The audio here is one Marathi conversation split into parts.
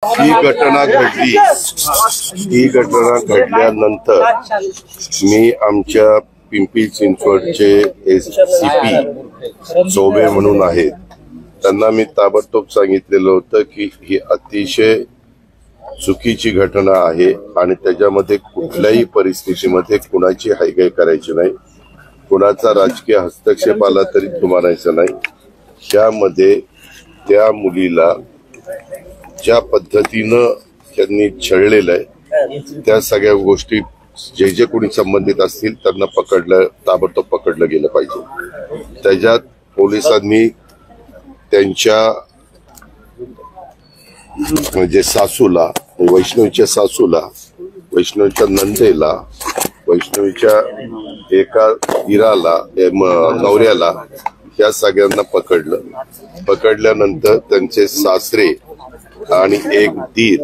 ही घटना घडल्यानंतर मी आमच्या पिंपरी चिंचवडचे एसीपी चौबे म्हणून आहेत त्यांना मी ताबडतोब सांगितलेलं होतं की ही अतिशय चुकीची घटना आहे आणि त्याच्यामध्ये कुठल्याही परिस्थितीमध्ये कुणाची हायगाई करायची नाही, कुणाचा राजकीय हस्तक्षेप आला तरी तुमारायचा नाही। त्यामध्ये त्या मुलीला ज्या पद्धतीनं त्यांनी छळलेलं आहे त्या सगळ्या गोष्टी जे जे कोणी संबंधित असतील त्यांना ताबडतोब पकडलं गेलं पाहिजे। त्याच्यात पोलिसांनी त्यांच्या म्हणजे सासूला, वैष्णवीच्या सासूला, वैष्णवीच्या नंदेला, वैष्णवीच्या एका नवऱ्याला या सगळ्यांना पकडल्यानंतर त्यांचे सासरे आणि एक दीर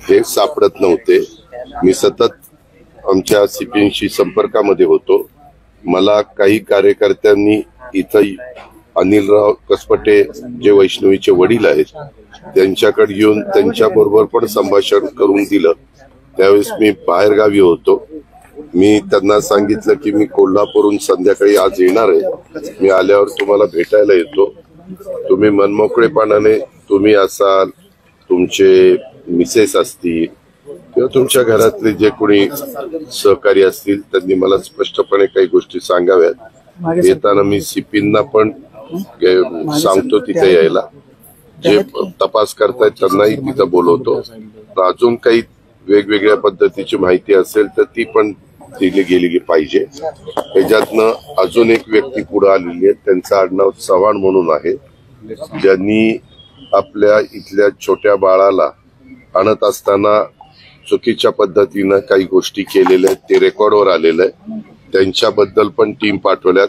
हे सापडत नव्हते। मी सतत आमच्या सीपींशी संपर्कामध्ये होतो। मला काही कार्यकर्त्यांनी इथं अनिलराव कसपटे जे वैष्णवीचे वडील आहेत त्यांच्याकडे येऊन त्यांच्याबरोबर पण संभाषण करून दिलं। त्यावेळेस मी बाहेरगावी होतो। मी त्यांना सांगितलं की मी कोल्हापूरहून संध्याकाळी आज येणार आहे, मी आल्यावर तुम्हाला भेटायला येतो, तुम्ही मनमोकळेपणाने तुम्ही असाल, तुमचे मिसेस असतील किंवा तुमच्या घरातले जे कोणी सहकारी असतील त्यांनी मला स्पष्टपणे काही गोष्टी सांगाव्यात। येताना मी सीपींना पण सांगतो तिथे यायला, जे तपास करतायत त्यांनाही तिथं बोलवतो। अजून काही वेगवेगळ्या पद्धतीची माहिती असेल तर ती पण दिली गेली पाहिजे। त्याच्यातनं अजून एक व्यक्ती पुढे आलेली आहे, त्यांचं आडनाव चव्हाण म्हणून आहे, ज्यांनी आपल्या इथल्या छोट्या बाळाला आणत असताना चुकीच्या पद्धतीनं काही गोष्टी केलेल्या आहेत, ते रेकॉर्डवर आलेलं आहे। त्यांच्याबद्दल पण टीम पाठवल्यात।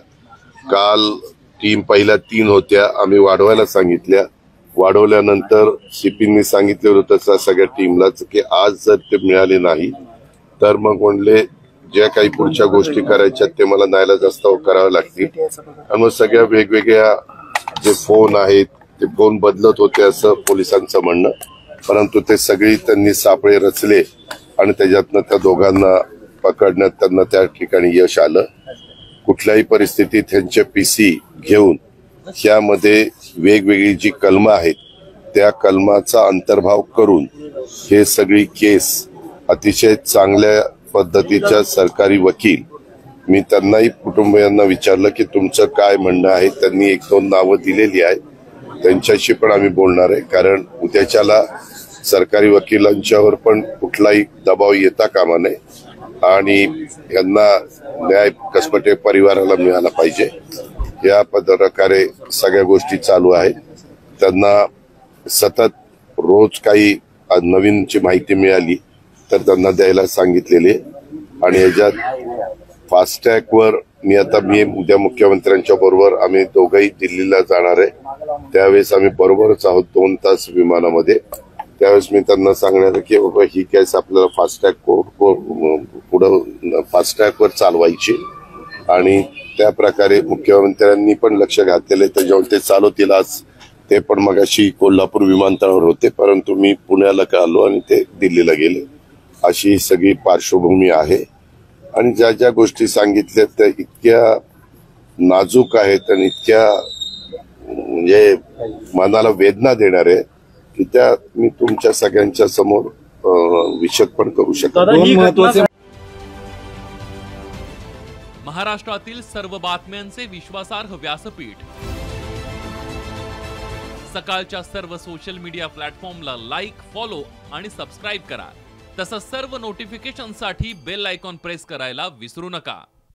काल टीम पहिल्या 3 होत्या, आम्ही वाढवायला सांगितल्या। वाढवल्यानंतर सीपींनी सांगितलं होतं सगळ्या टीमलाच की आज जर ते मिळाले नाही तर मग म्हणले ज्या काही पुढच्या गोष्टी करायच्या ते मला नाईलाजास्तव कराव्या लागतील। आणि मग सगळ्या वेगवेगळ्या जे फोन आहेत ते फोन बदलत होते असं पोलिसांचं म्हणणं, परंतु ते सगळी त्यांनी सापळे रचले आणि त्याच्यातनं त्या दोघांना पकडण्यात त्यांना त्या ठिकाणी यश आलं। कुठल्याही परिस्थितीत त्यांचे पीसी घेऊन यामध्ये वेगवेगळी जी कलमं आहेत त्या कलमाचा अंतर्भाव करून हे सगळी केस अतिशय चांगल्या पद्धतीच्या सरकारी वकील, मी त्यांनाही कुटुंबियांना विचारलं की तुमचं काय म्हणणं आहे, त्यांनी 1-2 नावं दिलेली आहेत, त्यांच्याशी पण आम्ही बोलणार आहे, कारण उद्याच्याला सरकारी वकिलांच्यावर पण कुठलाही दबाव येता कामा नये आणि यांना न्याय कसपटे परिवाराला मिळाला पाहिजे। या प्रकारे सगळ्या गोष्टी चालू आहेत। त्यांना सतत रोज काही नवीनची माहिती मिळाली तर त्यांना द्यायला सांगितलेले। आणि याच्यात फास्टॅगवर मी उद्या मुख्यमंत्र्यांच्या बरोबर आम्ही दोघंही दिल्लीला जाणार आहे, त्यावेळेस आम्ही बरोबरच आहोत 2 तास विमानामध्ये। त्यावेळेस मी त्यांना सांगणार की बाबा ही केस आपल्याला फास्टॅगवर चालवायची आणि त्या प्रकारे मुख्यमंत्र्यांनी पण लक्ष घातलेलं त्याच्यावर ते चालवतील। आज ते पण मगाशी कोल्हापूर विमानतळावर होते, परंतु मी पुण्याला आलो आणि ते दिल्लीला गेले। अशी सगळी पार्श्वभूमी आहे आणि ज्या ज्या गोष्टी सांगितल्या त्या इतक्या नाजूक आहेत आणि इतक्या म्हणजे मनाला वेदना देणार आहे की त्या मी तुमच्या सगळ्यांच्या समोर विशद पण करू शकतो। महाराष्ट्रातील सर्व बातम्यांचे विश्वासार्ह व्यासपीठ, सकाळच्या सर्व सोशल मीडिया प्लॅटफॉर्मला लाईक, फॉलो आणि सबस्क्राईब करा। तसंच सर्व नोटिफिकेशनसाठी बेल आयकॉन प्रेस करायला विसरू नका।